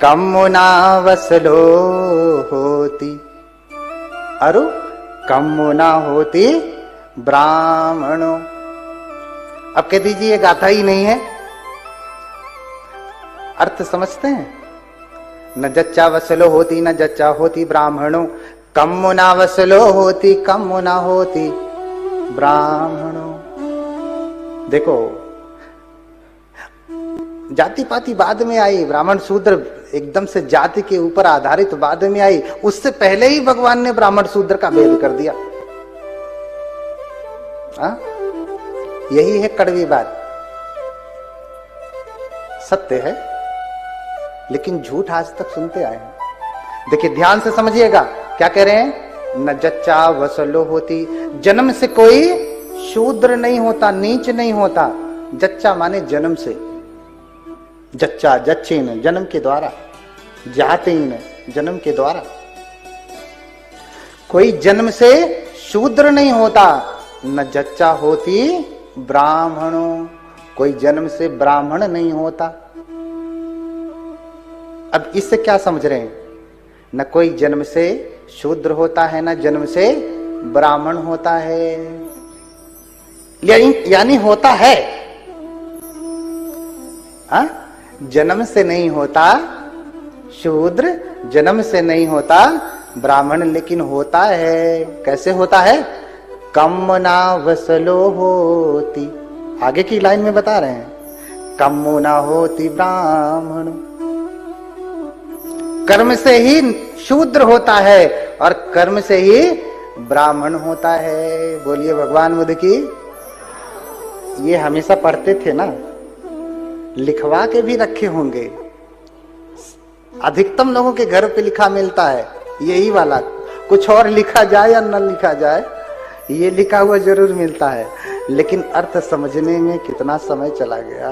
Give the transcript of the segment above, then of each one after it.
कम्मुना वसलो होती, अरु कम्मुना होती ब्राह्मणों। अब कह दीजिए ये गाथा ही नहीं है, अर्थ समझते हैं? न जच्चा वसलो होती न जच्चा होती ब्राह्मणों, कम्मुना वसलो होती कम्मुना होती ब्राह्मणों। देखो जाति पाति बाद में आई, ब्राह्मण शूद्र एकदम से जाति के ऊपर आधारित बाद में आई, उससे पहले ही भगवान ने ब्राह्मण शूद्र का भेद कर दिया। यही है कड़वी बात, सत्य है लेकिन झूठ आज तक सुनते आए हैं। देखिए ध्यान से समझिएगा क्या कह रहे हैं, न जच्चा वसलो होती, जन्म से कोई शूद्र नहीं होता, नीच नहीं होता। जच्चा माने जन्म से, जच्चा जच्चेन जन्म के द्वारा, जातेन जन्म के द्वारा, कोई जन्म से शूद्र नहीं होता। न जच्चा होती ब्राह्मणों, कोई जन्म से ब्राह्मण नहीं होता। अब इससे क्या समझ रहे हैं, न कोई जन्म से शूद्र होता है न जन्म से ब्राह्मण होता है, यानी होता है, जन्म से नहीं होता शूद्र, जन्म से नहीं होता ब्राह्मण, लेकिन होता है। कैसे होता है, कम्मुना वसलो होती, आगे की लाइन में बता रहे हैं, कम्मुना होती ब्राह्मण। कर्म से ही शूद्र होता है और कर्म से ही ब्राह्मण होता है। बोलिए भगवान बुद्ध की। ये हमेशा पढ़ते थे ना, लिखवा के भी रखे होंगे, अधिकतम लोगों के घर पे लिखा मिलता है यही वाला, कुछ और लिखा जाए या न लिखा जाए ये लिखा हुआ जरूर मिलता है, लेकिन अर्थ समझने में कितना समय चला गया।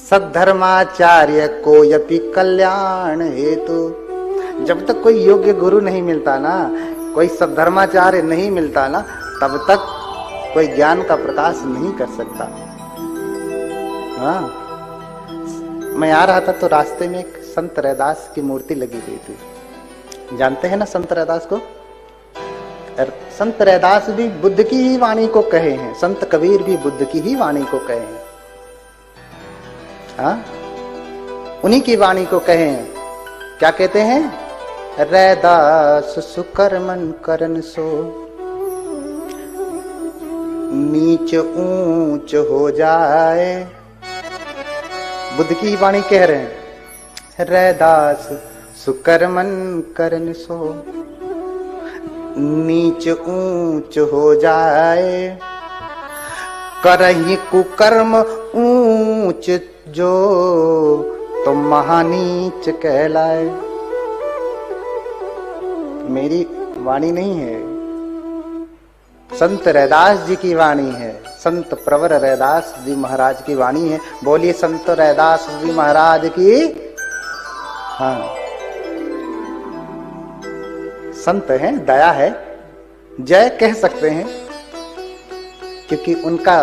सद्धर्माचार्य को यपि कल्याण हेतु, जब तक कोई योग्य गुरु नहीं मिलता ना, कोई सद्धर्माचार्य नहीं मिलता ना, तब तक कोई ज्ञान का प्रकाश नहीं कर सकता। मैं आ रहा था तो रास्ते में एक संत रैदास की मूर्ति लगी हुई थी। जानते हैं ना संत रैदास को? संत रैदास भी बुद्ध की ही वाणी को कहे हैं, संत कबीर भी बुद्ध की ही वाणी को कहे हैं। उन्हीं की वाणी को कहे हैं। क्या कहते हैं, रैदास सुकर्मन करन सो, नीच ऊंच हो जाए। बुद्ध की वाणी कह रहे हैं, रैदास सुकर्मन करन सो, नीच ऊंच हो जाए। करहि कुकर्म ऊंच जो, तो महानीच कहलाए। मेरी वाणी नहीं है, संत रैदास जी की वाणी है, संत प्रवर रैदास जी महाराज की वाणी है। बोलिए संत रैदास जी महाराज की। हाँ, संत हैं, दया है, जय कह सकते हैं, क्योंकि उनका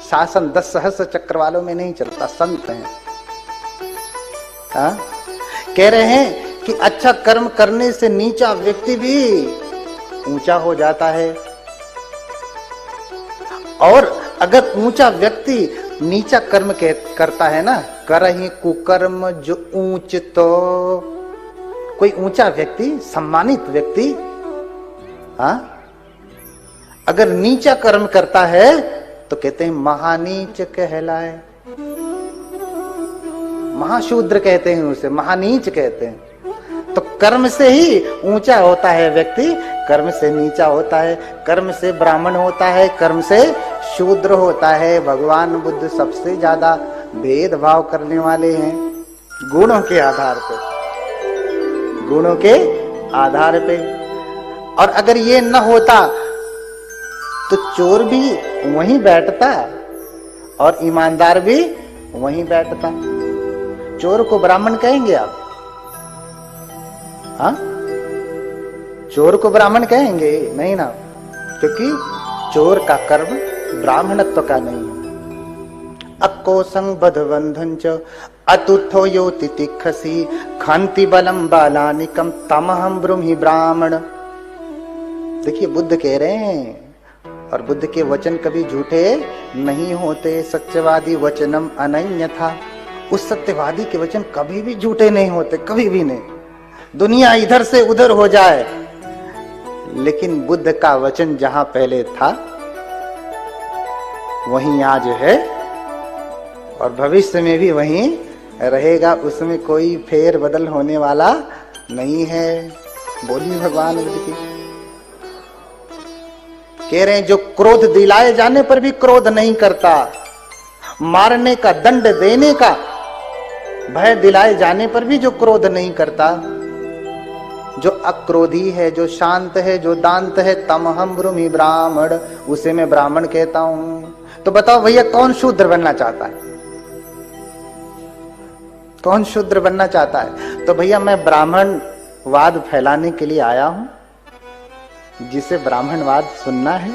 शासन 10 सहस्र चक्र वालों में नहीं चलता, संत हैं। कह रहे हैं कि अच्छा कर्म करने से नीचा व्यक्ति भी ऊंचा हो जाता है, और अगर ऊंचा व्यक्ति नीचा कर्म करता है ना, करहि कुकर्म जो ऊंच, तो कोई ऊंचा व्यक्ति, सम्मानित व्यक्ति, अगर नीचा कर्म करता है तो कहते हैं महानीच कहलाए। महाशूद्र कहते हैं उसे, महानीच कहते हैं। तो कर्म से ही ऊंचा होता है व्यक्ति, कर्म से नीचा होता है, कर्म से ब्राह्मण होता है, कर्म से शूद्र होता है। भगवान बुद्ध सबसे ज्यादा भेदभाव करने वाले हैं गुणों के आधार पे, गुणों के आधार पे। और अगर ये न होता तो चोर भी वहीं बैठता और ईमानदार भी वहीं बैठता। चोर को ब्राह्मण कहेंगे आप? हाँ, चोर को ब्राह्मण कहेंगे नहीं ना, क्योंकि चोर का कर्म ब्राह्मणत्व का नहीं है। अक्कोसं बधबंधं च अतुठो यो तितिक्षसी खांति बलम बालानिकम तमहम ब्रूहि ब्राह्मण। देखिए बुद्ध कह रहे हैं, और बुद्ध के वचन कभी झूठे नहीं होते। सत्यवादी वचनम अनन्यथा, उस सत्यवादी के वचन कभी भी झूठे नहीं होते, कभी भी नहीं। दुनिया इधर से उधर हो जाए, लेकिन बुद्ध का वचन जहां पहले था वहीं आज है और भविष्य में भी वहीं रहेगा। उसमें कोई फेर बदल होने वाला नहीं है। बोलिए भगवान बुद्ध की। कह रहे हैं जो क्रोध दिलाए जाने पर भी क्रोध नहीं करता, मारने का दंड देने का भय दिलाए जाने पर भी जो क्रोध नहीं करता, जो अक्रोधी है, जो शांत है, जो दांत है, तमहम ब्रूहि ब्राह्मण, उसे मैं ब्राह्मण कहता हूं। तो बताओ भैया कौन शूद्र बनना चाहता है? कौन शूद्र बनना चाहता है? तो भैया मैं ब्राह्मणवाद फैलाने के लिए आया हूं। जिसे ब्राह्मणवाद सुनना है,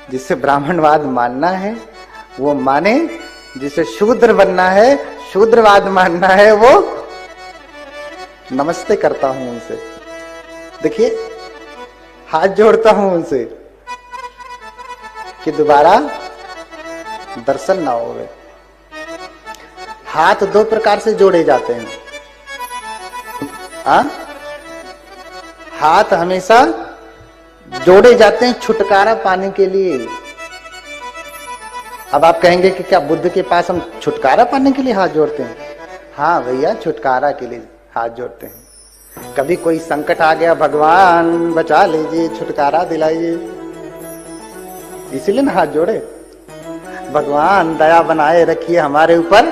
जिसे ब्राह्मणवाद मानना है वो माने, जिसे शूद्र बनना है, शूद्रवाद मानना है, वो नमस्ते करता हूं उनसे। देखिए हाथ जोड़ता हूं उनसे कि दोबारा दर्शन ना होवे। हाथ दो प्रकार से जोड़े जाते हैं। हाथ हमेशा जोड़े जाते हैं छुटकारा पाने के लिए। अब आप कहेंगे कि क्या बुद्ध के पास हम छुटकारा पाने के लिए हाथ जोड़ते हैं? हाँ भैया, छुटकारा के लिए हाथ जोड़ते हैं। कभी कोई संकट आ गया, भगवान बचा लीजिए, छुटकारा दिलाइए, इसीलिए ना हाथ जोड़े। भगवान दया बनाए रखिए हमारे ऊपर,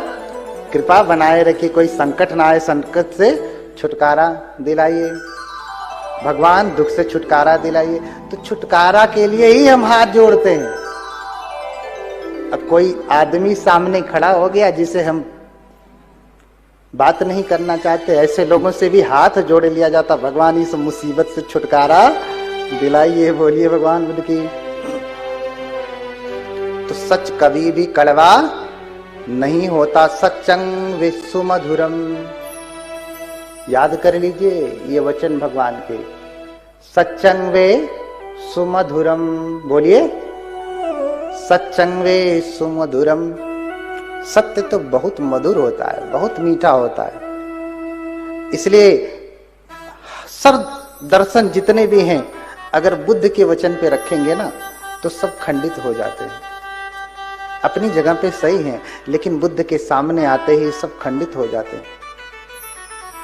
कृपा बनाए रखिए, कोई संकट ना आए, संकट से छुटकारा दिलाइए, भगवान दुख से छुटकारा दिलाइए। तो छुटकारा के लिए ही हम हाथ जोड़ते हैं। अब कोई आदमी सामने खड़ा हो गया जिसे हम बात नहीं करना चाहते, ऐसे लोगों से भी हाथ जोड़ लिया जाता, भगवान इस मुसीबत से छुटकारा दिलाइए। बोलिए भगवान बुद्ध की। तो सच कभी भी कड़वा नहीं होता। सच्चं विश्व मधुरम, याद कर लीजिए ये वचन भगवान के। सच्चं वे सुमधुरम, बोलिए सच्चं वे सुमधुरम। सत्य तो बहुत मधुर होता है, बहुत मीठा होता है। इसलिए सब दर्शन जितने भी हैं अगर बुद्ध के वचन पे रखेंगे ना तो सब खंडित हो जाते हैं। अपनी जगह पे सही हैं, लेकिन बुद्ध के सामने आते ही सब खंडित हो जाते हैं,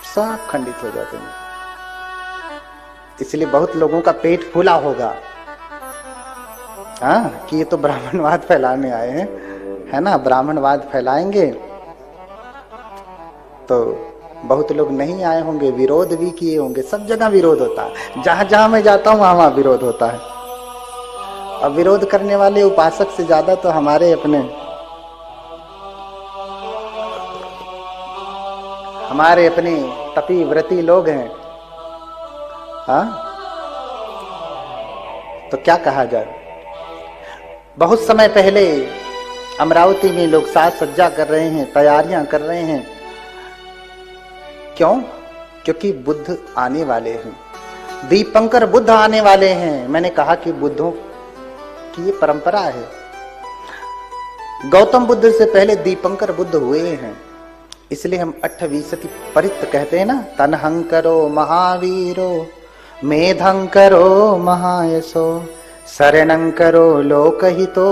सब खंडित हो जाते हैं। इसलिए बहुत लोगों का पेट फूला होगा, हाँ, कि ये तो ब्राह्मणवाद फैलाने आए हैं, है ना, ब्राह्मणवाद फैलाएंगे। तो बहुत लोग नहीं आए होंगे, विरोध भी किए होंगे। सब जगह विरोध होता है, जहां जहां मैं जाता हूं वहां विरोध होता है। अब विरोध करने वाले उपासक से ज्यादा तो हमारे अपने तपी व्रती लोग हैं। हाँ, तो क्या कहा जाए। बहुत समय पहले अमरावती में लोग साज सज्जा कर रहे हैं, तैयारियां कर रहे हैं। क्यों? क्योंकि बुद्ध आने वाले हैं, दीपंकर बुद्ध आने वाले हैं। मैंने कहा कि बुद्धों की ये परंपरा है। गौतम बुद्ध से पहले दीपंकर बुद्ध हुए हैं, इसलिए हम 28 परित कहते हैं ना। तनहंकरो महावीरो, मेधंकरो महायशो, शरणंकरो लोकहितो,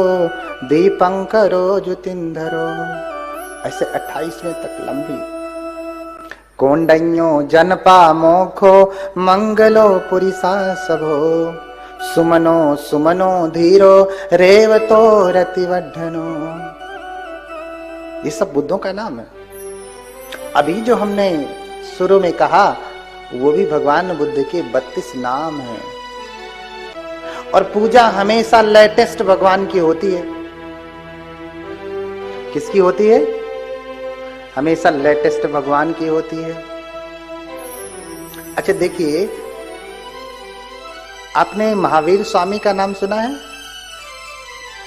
दीपंकरो ज्योतिंधरो। ऐसे 28वें तक लंबी। कोंडन्यो जनपा मोखो, मंगलो पुरिसा सबो, सुमनो सुमनो धीरो, रेवतो रतिवर्धनो। ये सब बुद्धों का नाम है। अभी जो हमने शुरू में कहा वो भी भगवान बुद्ध के 32 नाम हैं। और पूजा हमेशा लेटेस्ट भगवान की होती है। किसकी होती है? हमेशा लेटेस्ट भगवान की होती है। अच्छा देखिए, आपने महावीर स्वामी का नाम सुना है?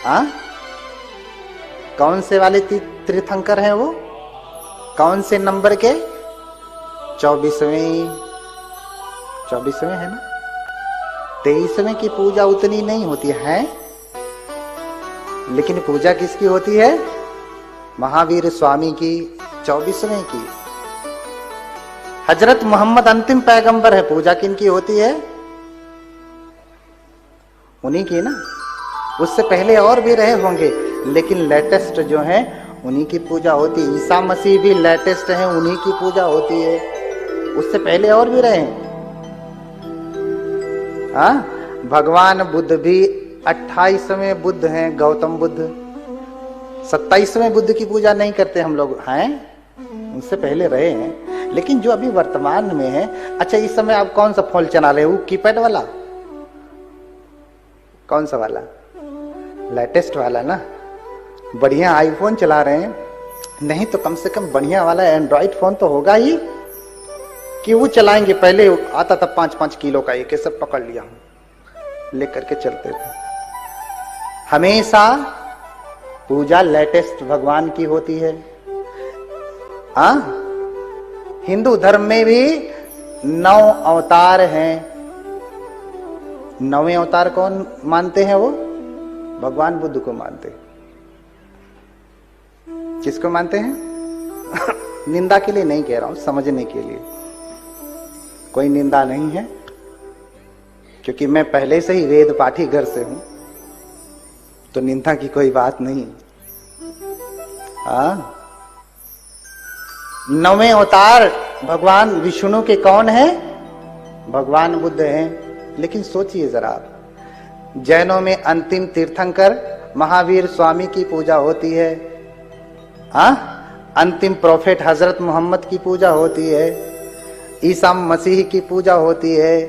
हाँ, कौन से वाले तीर्थंकर हैं वो? कौन से नंबर के? 24वें है ना। 23वें की पूजा उतनी नहीं होती है, लेकिन पूजा किसकी होती है? महावीर स्वामी की 24वें की। हजरत मोहम्मद अंतिम पैगंबर है, पूजा किनकी होती है? उन्हीं की ना। उससे पहले और भी रहे होंगे, लेकिन लेटेस्ट जो है उन्हीं की पूजा होती है। ईसा मसीह भी लेटेस्ट है, उन्हीं की पूजा होती है। उससे पहले और भी रहे। हाँ, भगवान बुद्ध भी 28वें बुद्ध हैं, गौतम बुद्ध। 27वें बुद्ध की पूजा नहीं करते हम लोग हैं, उनसे पहले रहे हैं। लेकिन जो अभी वर्तमान में है, अच्छा इस समय आप कौन सा फोन चला रहे हो? कीपैड वाला? कौन सा वाला? लेटेस्ट वाला ना। बढ़िया आईफोन चला रहे हैं, नहीं तो कम से कम बढ़िया वाला एंड्रॉइड फोन तो होगा ही, कि वो चलाएंगे। पहले आता था 5-5 किलो का, एक सब पकड़ लिया हूं, लेकर के चलते थे। हमेशा पूजा लेटेस्ट भगवान की होती है। हाँ, हिंदू धर्म में भी 9 अवतार हैं। 9वें अवतार कौन मानते हैं? वो भगवान बुद्ध को मानते हैं। किसको मानते हैं? निंदा के लिए नहीं कह रहा हूं, समझने के लिए। कोई निंदा नहीं है, क्योंकि मैं पहले से ही वेद पाठी घर से हूं, तो निंदा की कोई बात नहीं। हाँ, 9वें अवतार भगवान विष्णु के कौन है? भगवान बुद्ध हैं। लेकिन सोचिए जरा, जैनों में अंतिम तीर्थंकर महावीर स्वामी की पूजा होती है। हाँ, अंतिम प्रोफेट हजरत मोहम्मद की पूजा होती है। ईसा मसीह की पूजा होती है।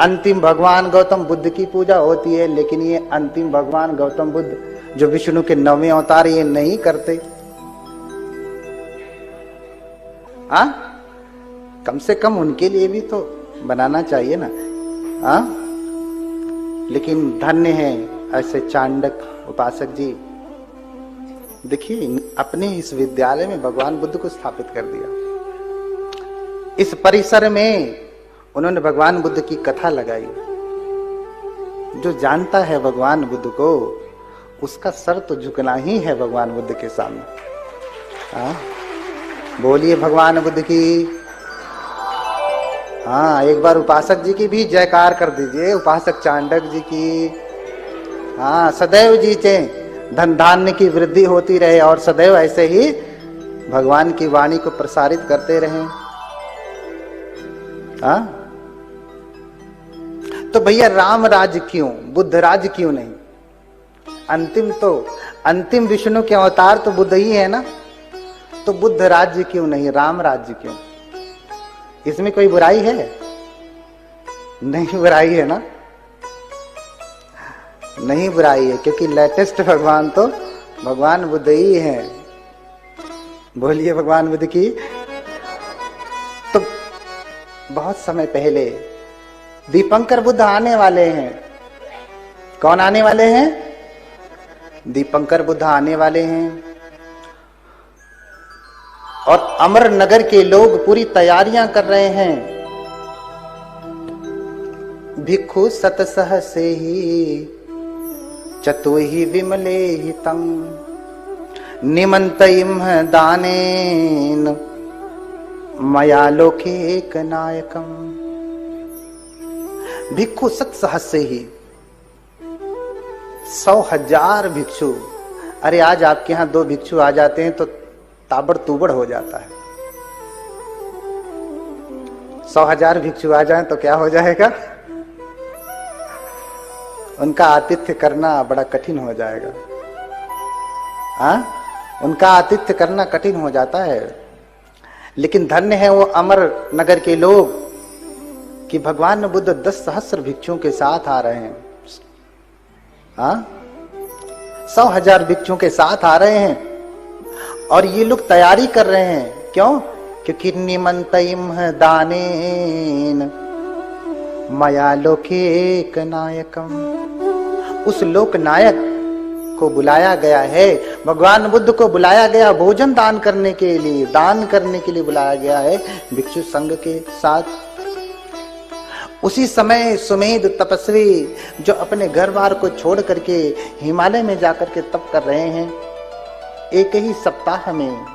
अंतिम भगवान गौतम बुद्ध की पूजा होती है। लेकिन ये अंतिम भगवान गौतम बुद्ध जो विष्णु के 9वें अवतार, ये नहीं करते। हाँ, कम से कम उनके लिए भी तो बनाना चाहिए ना। हाँ, लेकिन धन्य है ऐसे चांडक उपासक जी। देखिए, अपने इस विद्यालय में भगवान बुद्ध को स्थापित कर दिया। इस परिसर में उन्होंने भगवान बुद्ध की कथा लगाई। जो जानता है भगवान बुद्ध को, उसका सर तो झुकना ही है भगवान बुद्ध के सामने। हाँ, बोलिए भगवान बुद्ध की। हाँ, एक बार उपासक जी की भी जयकार कर दीजिए, उपासक चांडक जी की। हाँ, सदैव जीते, धन धान्य की वृद्धि होती रहे और सदैव ऐसे ही भगवान की वाणी को प्रसारित करते रहें। हाँ, तो भैया राम राज क्यों, बुद्ध राज क्यों नहीं? अंतिम विष्णु के अवतार तो बुद्ध ही है ना, तो बुद्ध राज्य क्यों नहीं, राम राज्य क्यों? इसमें कोई बुराई है? नहीं बुराई है ना, नहीं बुराई है, क्योंकि लेटेस्ट भगवान तो भगवान बुद्ध ही है। बोलिए भगवान बुद्ध की। तो बहुत समय पहले दीपंकर बुद्ध आने वाले हैं। कौन आने वाले हैं? दीपंकर बुद्ध आने वाले हैं। और अमर नगर के लोग पूरी तैयारियां कर रहे हैं। भिक्षु सतसह से ही चतुहि विमले हितं निमंतयिम दानेन मया लोके एक नायकम। भिक्षु सतसह से ही 100,000 भिक्षु। अरे आज आपके यहां 2 भिक्षु आ जाते हैं तो ताबड़ तुबड़ हो जाता है। 100,000 भिक्षु आ जाएं तो क्या हो जाएगा? उनका आतिथ्य करना बड़ा कठिन हो जाएगा। हाँ, उनका आतिथ्य करना कठिन हो जाता है। लेकिन धन्य है वो अमर नगर के लोग कि भगवान बुद्ध 10 सहस्र भिक्षुओं के साथ आ रहे हैं। हाँ, 100,000 भिक्षुओं के साथ आ रहे हैं और ये लोग तैयारी कर रहे हैं। क्यों? क्योंकि निमंतयिम दानेन मया लोके एक नायकम। उस लोक नायक को बुलाया गया है, भगवान बुद्ध को बुलाया गया भोजन दान करने के लिए, दान करने के लिए बुलाया गया है भिक्षु संघ के साथ। उसी समय सुमेध तपस्वी जो अपने घर बार को छोड़ करके हिमालय में जाकर के तप कर रहे हैं, एक ही सप्ताह में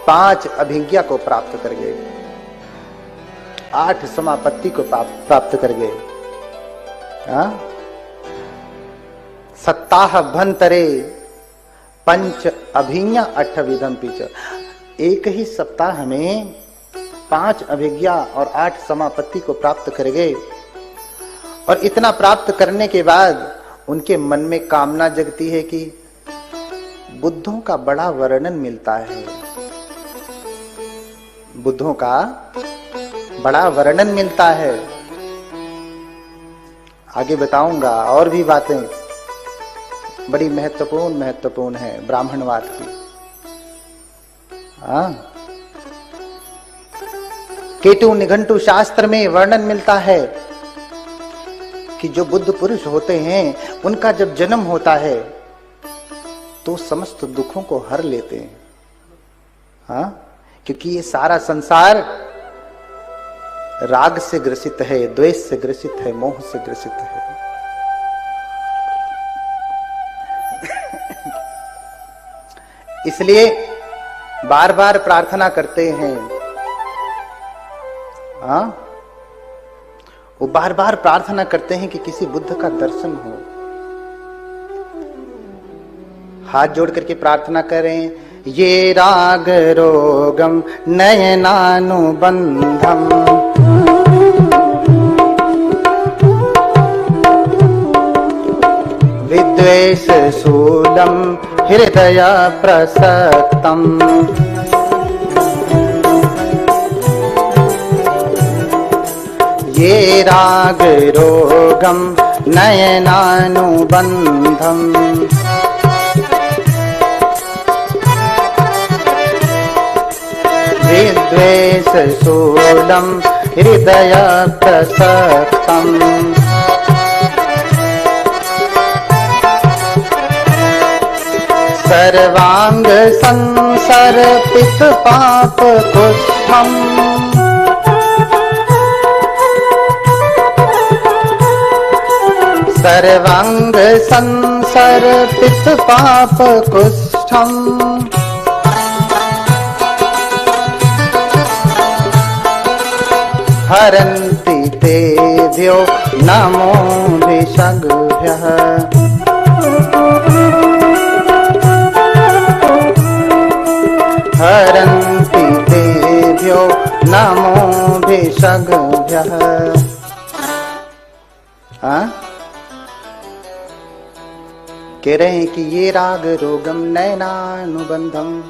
5 अभिज्ञा को प्राप्त कर गए, 8 समापत्ति को प्राप्त कर गए। सप्ताह भंतरे पंच अभिज्ञा 8 विधम पीछ। एक ही सप्ताह में 5 अभिज्ञा और 8 समापत्ति को प्राप्त कर गए। और इतना प्राप्त करने के बाद उनके मन में कामना जगती है कि बुद्धों का बड़ा वर्णन मिलता है, बुद्धों का बड़ा वर्णन मिलता है। आगे बताऊंगा और भी बातें बड़ी महत्वपूर्ण है ब्राह्मणवाद की। केतु निघंटु शास्त्र में वर्णन मिलता है कि जो बुद्ध पुरुष होते हैं उनका जब जन्म होता है तो समस्त दुखों को हर लेते हैं। क्योंकि ये सारा संसार राग से ग्रसित है, द्वेष से ग्रसित है, मोह से ग्रसित है। इसलिए बार बार प्रार्थना करते हैं। वो बार बार प्रार्थना करते हैं कि किसी बुद्ध का दर्शन हो। हाथ जोड़ करके प्रार्थना करें, ये राग रोगम नयनानुबंधम विद्वेष शूलम हृदय प्रसक्तम ये राग रोगम नयनानुबंधम विद्वेष शूलम हृदय प्रसक्तम सर्वांग संसर्पित पाप कुष्ठम सर्वांग संसर्पित पाप कुष्ठम हरन्ति तेभ्यो नमो भिषग्भ्यः हरन्ति तेभ्यो नमो भिषग्भ्यः। कह रहे हैं कि ये राग रोगम नयनानुबंधम,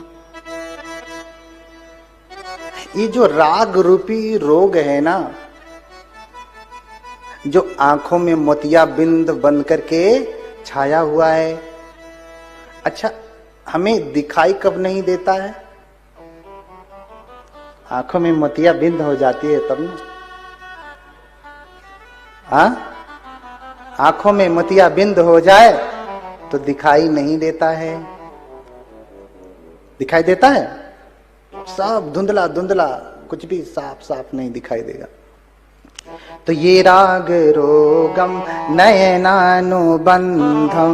ये जो राग रूपी रोग है ना, जो आंखों में मोतिया बिंद बन करके छाया हुआ है, अच्छा हमें दिखाई कब नहीं देता है? आंखों में मोतिया बिंद हो जाती है तब ना। आंखों में मोतिया बिंद हो जाए तो दिखाई नहीं देता है। दिखाई देता है? सब धुंधला धुंधला, कुछ भी साफ साफ नहीं दिखाई देगा। तो ये राग रोगम नयनानुबंधम